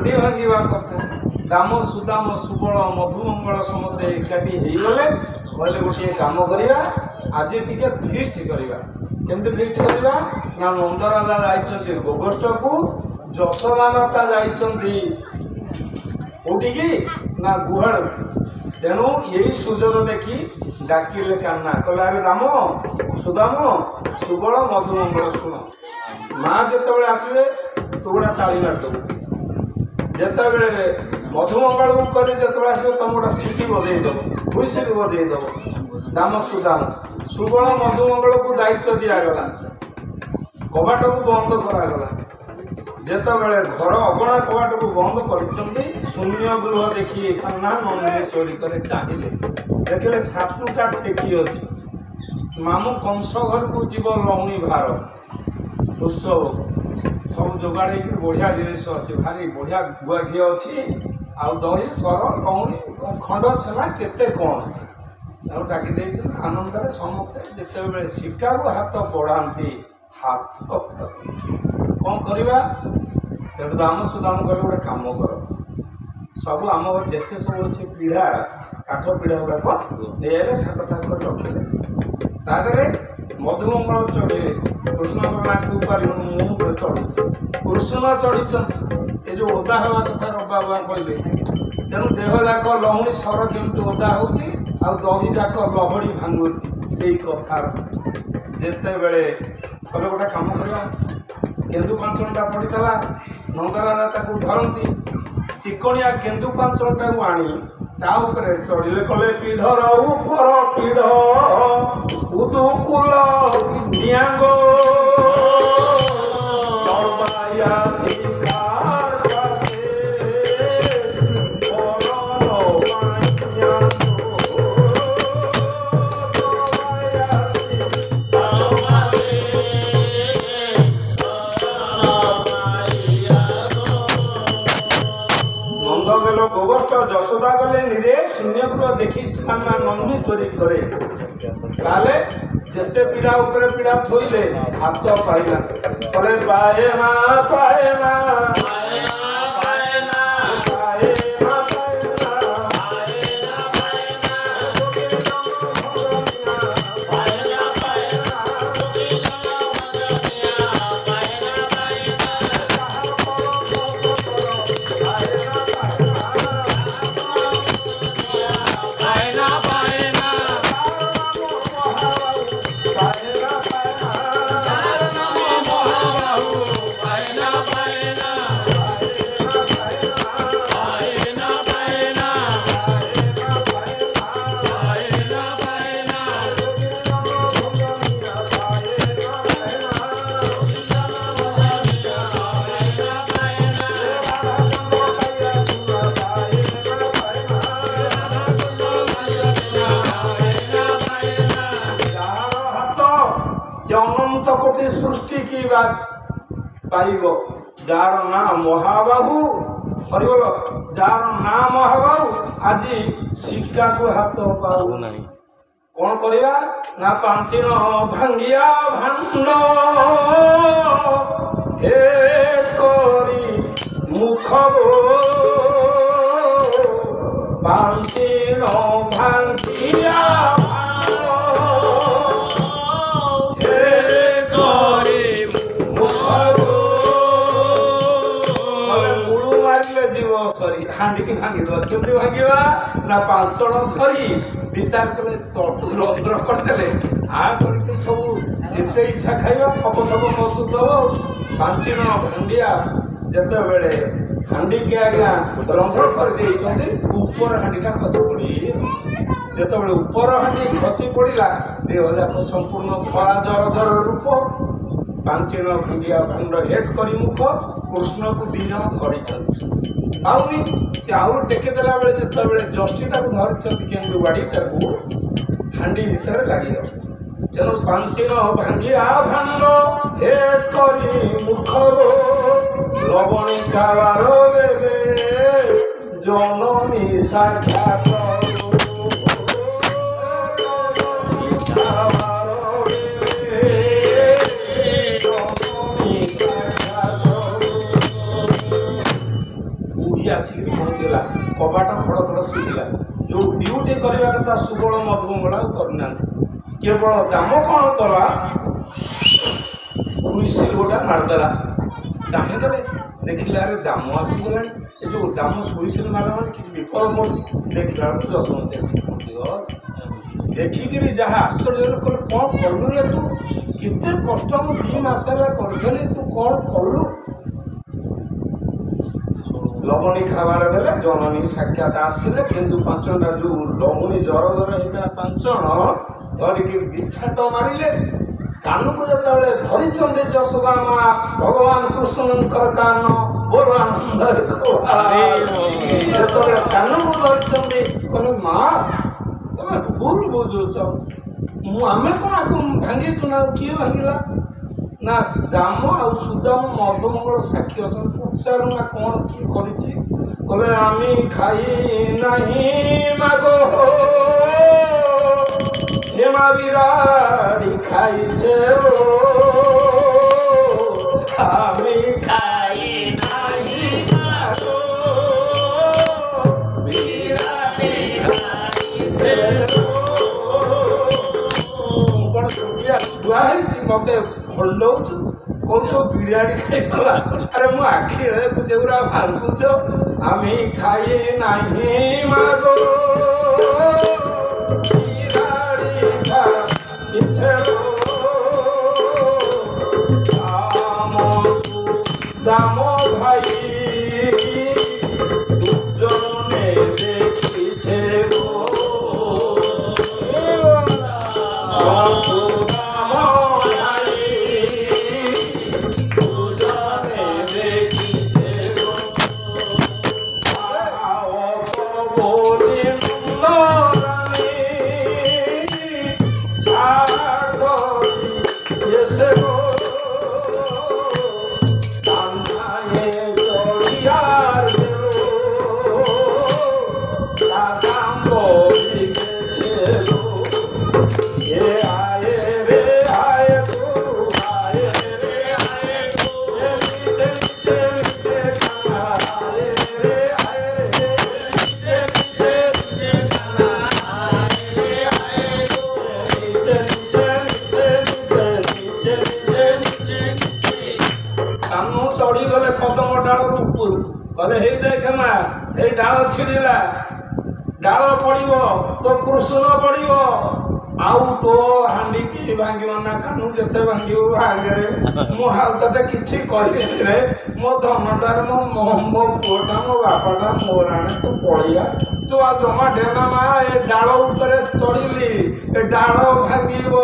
ହାଣ୍ଡି ଭାଙ୍ଗିବା କଥା। ଦାମ ସୁଦାମ ସୁବଳ ମଧୁମଙ୍ଗଳ ସମସ୍ତେ ଏକାଠି ହେଇଗଲେ, କହିଲେ ଗୋଟିଏ କାମ କରିବା, ଆଜି ଟିକେ ଫିଷ୍ଟ କରିବା। କେମିତି ଫିଷ୍ଟ କରିବା ନା ନନ୍ଦରାଜା ଯାଇଛନ୍ତି ଗୋଗଷ୍ଟକୁ, ଯଶୋଦା ମାତା ଯାଇଛନ୍ତି କୋଉଠିକି ନା ଗୁହାଳ। ତେଣୁ ଏଇ ସୁଯୋଗ ଦେଖି ଡାକିଲେ କାହ୍ନା, କହିଲେ ଆରେ ଦାମ ସୁଦାମ ସୁବଳ ମଧୁମଙ୍ଗଳ ଶୁଣ, ମା ଯେତେବେଳେ ଆସିବେ ତୁ ଗୋଟେ ତାଳି ମାରିଦେବୁ, ଯେତେବେଳେ ମଧୁମଙ୍ଗଳକୁ କରି ଯେତେବେଳେ ଆସିବ ତମେ ଗୋଟେ ସିଟି ବଜେଇ ଦେବ, ହୁଇସିଲ ବଜେଇ ଦେବ। ଦାମ ସୁଦାମ ସୁବଳ ମଧୁମଙ୍ଗଳକୁ ଦାୟିତ୍ୱ ଦିଆଗଲା, କବାଟକୁ ବନ୍ଦ କରାଗଲା। ଯେତେବେଳେ ଘର ଅଗଣା କବାଟକୁ ବନ୍ଦ କରିଛନ୍ତି, ଶୂନ୍ୟ ଗୃହ ଦେଖି କାହ୍ନା ନନ୍ଦୀ ଚୋରି କରି ଚାହିଁଲେ, ଦେଖିଲେ ସାତୁଟା ଟେକି ଅଛି। ମାମୁଁ କଂସ ଘରକୁ ଯିବ ଲହୁଣୀ ଭାର ଉତ୍ସବ, ସବୁ ଯୋଗାଡ଼ ହେଇକି ବଢ଼ିଆ ଜିନିଷ ଅଛି, ଭାରି ବଢ଼ିଆ ଗୁଆ ଘିଅ ଅଛି, ଆଉ ଦହି ସର ଲହୁଣୀ ଖଣ୍ଡ ଛେନା କେତେ କ'ଣ ଆଉ ଡାକି ଦେଇଛନ୍ତି। ଆନନ୍ଦରେ ସମସ୍ତେ ଯେତେବେଳେ ଶିକାରୁ ହାତ ବଢ଼ାନ୍ତି, ହାତ କ'ଣ କରିବା। ତେଣୁ ଦାମ ସୁଦାମ କହିଲେ ଗୋଟେ କାମ କର, ସବୁ ଆମ ଘରେ ଯେତେ ସବୁ ଅଛି ପିଢ଼ା କାଠ ପିଢ଼ା ଗୁଡ଼ାକ ନେଇଆଲେ, ଠାକ ଠାକ କରି ରଖିଲେ। ତା ଦେହରେ ମଧୁମଙ୍ଗଳ ଚଢ଼ିଲେ, କୃଷ୍ଣଙ୍କ ନାକ ଉପରେ ମୁଁ ଚଢ଼ୁଛି, କୃଷ୍ଣ ଚଢ଼ିଛନ୍ତି। ଏ ଯେଉଁ ଓଦା ହେବା କଥା ବାବା କହିଲେ, ତେଣୁ ଦେହ ଯାକ ଲହୁଣୀ ସର କେମିତି ଓଦା ହେଉଛି ଆଉ ଦହି ଯାକ ଲହଡ଼ି ଭାଙ୍ଗୁଛି, ସେଇ କଥା। ଯେତେବେଳେ କହିଲେ ଗୋଟେ କାମ କରିବା, କେନ୍ଦୁ ପାଞ୍ଚଣଟା ପଡ଼ିଥିଲା, ନନ୍ଦରାଜା ତାକୁ ଧରନ୍ତି, ଚିକଣିଆ କେନ୍ଦୁ ପାଞ୍ଚଣଟାକୁ ଆଣି ତା ଉପରେ ଚଢ଼ିଲେ, କଲେ ପିଢ଼ର ଉପର ପିଢ଼ ଉଦୁକୁଲ ନିଆଙ୍ଗ ଯଶୋଦା ଗଲେ ନିରେ ଶୂନ୍ୟଗୃହ ଦେଖି କାହ୍ନା ନନ୍ଦୀ ଚୋରି କରେ। ତାହେଲେ ଯେତେ ପିଢ଼ା ଉପରେ ପିଢ଼ା ଥୋଇଲେ ହାତ ପାଇଲା, କଲେ ପାଏ ମା ପାଏ ମା କୋଟି ସୃଷ୍ଟି କି ପାଇବ, ଯାହାର ନାଁ ମହାବାହୁ ହରିବଲ, ଯାହାର ନାଁ ମହାବାହୁ ଆଜି ଶିକାକୁ ହାତ ପାଉନାହିଁ। କ'ଣ କରିବା ନା ପାଞ୍ଚିଣ ଭାଙ୍ଗିଆ ଭାଣ୍ଡ ହେ କରି ମୁଖ ପାଞ୍ଚିଣ ଭାଙ୍ଗିଆ ହାଣ୍ଡିକି ଭାଙ୍ଗିଦେବା। କେମିତି ଭାଙ୍ଗିବା ନା ପାଞ୍ଚଣ ଧରି ବିଚାର କଲେ, ରନ୍ଧ୍ର କରିଦେଲେ, କରିକି ସବୁ ଯେତେ ଇଚ୍ଛା ଖାଇବା ଥବ ଥବ ମସୁଥବ। ପାଞ୍ଚିଣ ଭାଣ୍ଡିଆ ଯେତେବେଳେ ହାଣ୍ଡିକି ଆଜ୍ଞା ରନ୍ଧ୍ର କରିଦେଇଛନ୍ତି, ଉପର ହାଣ୍ଡିଟା ଖସି ପଡ଼ି, ଯେତେବେଳେ ଉପର ହାଣ୍ଡି ଖସି ପଡ଼ିଲା, ଦେହ ଯାକ ସମ୍ପୂର୍ଣ୍ଣ କଳା ଜର ଜର ରୂପ, ପାଞ୍ଚିଣ ଭାଙ୍ଗିଆ ଭାଣ୍ଡ ହେଟ୍ କରି ମୁଖ, କୃଷ୍ଣକୁ ଦି ଜଣ ଧରିଛନ୍ତି। ଆଉନି ସେ ଆହୁରି ଟେକି ଦେଲା ବେଳେ ଯେତେବେଳେ ଜଷ୍ଟିଟାକୁ ଧରିଛନ୍ତି କେନ୍ଦୁ ବାଡ଼ିଟାକୁ, ହାଣ୍ଡି ଭିତରେ ଲାଗିଯାଉଛି। ତେଣୁ ପାଞ୍ଚିଣ ଭାଙ୍ଗିଆ ଭାଣ୍ଡ ହେଟ୍ କରି ମୁଖ, ଲବଣୀ ଚାବାର ଦେବେ ଜନନୀ ସାକ୍ଷାତ। ଶୁଭିଲା, କବାଟ ଖଡ଼ ଖଡ଼ ଶୁଭିଲା। ଯୋଉ ଡ୍ୟୁଟି କରିବା କଥା ସୁବଳ ମଧୁମଙ୍ଗଳ ଆଉ କରିନାହାନ୍ତି। କେବଳ ଦାମ କ'ଣ କଲା, ହୁଇସିଲ ଗୋଟା ମାରିଦେଲା। ଚାହିଁଦେଲେ ଦେଖିଲା ଆରେ ଦାମ ଆସିଗଲାଣି। ଏ ଯୋଉ ଦାମ ହୁଇସିଲ ମାରିଲା ମାନେ କିଛି ବିପଦ ପଡୁଛି। ଦେଖିଲା ବେଳକୁ ଯଶୋମତୀ ଆସି ପହଞ୍ଚିଗଲା। ଦେଖିକିରି ଯାହା ଆଶ୍ଚର୍ଯ୍ୟ କଲେ, କ'ଣ କଲୁ ରେ ତୁ? କେତେ କଷ୍ଟ ମୁଁ 2 ମାସ ହେଲା କରିଥିଲି, ତୁ କ'ଣ କଲୁ? ଲବଣୀ ଖାଇବାର ବେଲେ ଜନନୀ ସାକ୍ଷାତ ଆସିଲେ, କିନ୍ତୁ 5 ଜଣ ଯୋଉ ଲବଣୀ ଜର ହେଇଥିଲା 5 ଜଣ ଧରିକି ବିଛାଟ ମାରିଲେ। କାନକୁ ଯେତେବେଳେ ଧରିଛନ୍ତି ଯଶୋଦା ମା ଭଗବାନ କୃଷ୍ଣଙ୍କର କାନ ବୋଲ ଆନନ୍ଦରେ ଯେତେବେଳେ କାନକୁ ଧରିଛନ୍ତି କହିଲେ, ମା ତମେ ଭୁଲ ବୁଝୁଛ, ଆମେ କ'ଣ ଆକୁ ଭାଙ୍ଗିଛୁ ନା? କିଏ ଭାଙ୍ଗିଲା ନା? ଦାମ ଆଉ ସୁଦାମ ମଧୁମଙ୍ଗଳ ସାକ୍ଷୀ ଅଛନ୍ତି। ପଚାରୁ ନା କ'ଣ କିଏ କରିଛି? କହିଲେ ଆମେ ଖାଇ ନାହିଁ ମାଗ হেমা বিরাড়ি খাইছে আমি খাই নাই বিরাড়ি খাইছে কোন সুবিয়া ছুয়া হয়েছি মতে ভণ্ডৌଛୁ কৌছ বিড়াড়ি খাইগলা। আরে মু আখি দেখুছে পুরা ভাঙ্গুছ আমি খাই নাই মাগো দাম ভাই দুজনে দেখিছে ଚଢିଗଲେ କଦମ ଡାଳରୁ ଉପରୁ କହିଲେ, ହେଇ ଦେଖେ ମା ଏଇ ଡାଳ ଛିଡ଼ିଲା, ଡାଳ ପଡ଼ିବ ତୋ କୃଷ୍ଣ ପଡ଼ିବ, ଆଉ ତୋ ହାଣ୍ଡି କି ଭାଙ୍ଗିବ ନା? କାନୁ ଯେତେ ଭାଙ୍ଗିବ ଭାଙ୍ଗରେ, ମୁଁ ଆଉ ତତେ କିଛି କହିବିନି ରେ। ମୋ ଧନଟାରେ ମୋ ପୁଅଟା ମୋ ବାପାଟା ମୋର ଆଣେ, ତୁ ପଳେଇଆ। ତୁ ଆଉ ଜମା ଢେନା ମା, ଏ ଡାଳ ଉପରେ ଚଢିଲି, ଏ ଡାଳ ଭାଙ୍ଗିବ,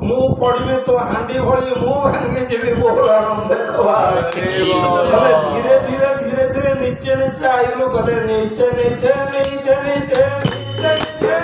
ମୁଁ ପଡ଼ିବି ତୋ ହାଣ୍ଡି ଭଳି, ମୁଁ ଭାଙ୍ଗି ଯିବି। ଧୀରେ ଧୀରେ ଧୀରେ ଧୀରେ নিচে নিচে আইলো, গলে নিচে নিচে নিচে নিচে নিচে নিচে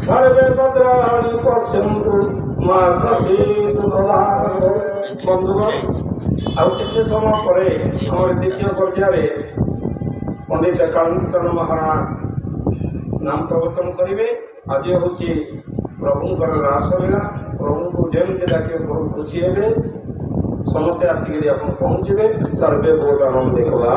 सर्वे भद्राणि पश्यन्तु मा कश्चित् दुःखभाग्। बंधुगण आउ किसी समय पर आम द्वितीय पर्याय पंडित एकांत महाराज नाम प्रवचन करेंगे। आज हूँ प्रभुंर रासलीला प्रभु को जमी डाके बहुत खुशी हे समस्ते आसिक आप पहुँचे सर्वे बोल आनंद देखा।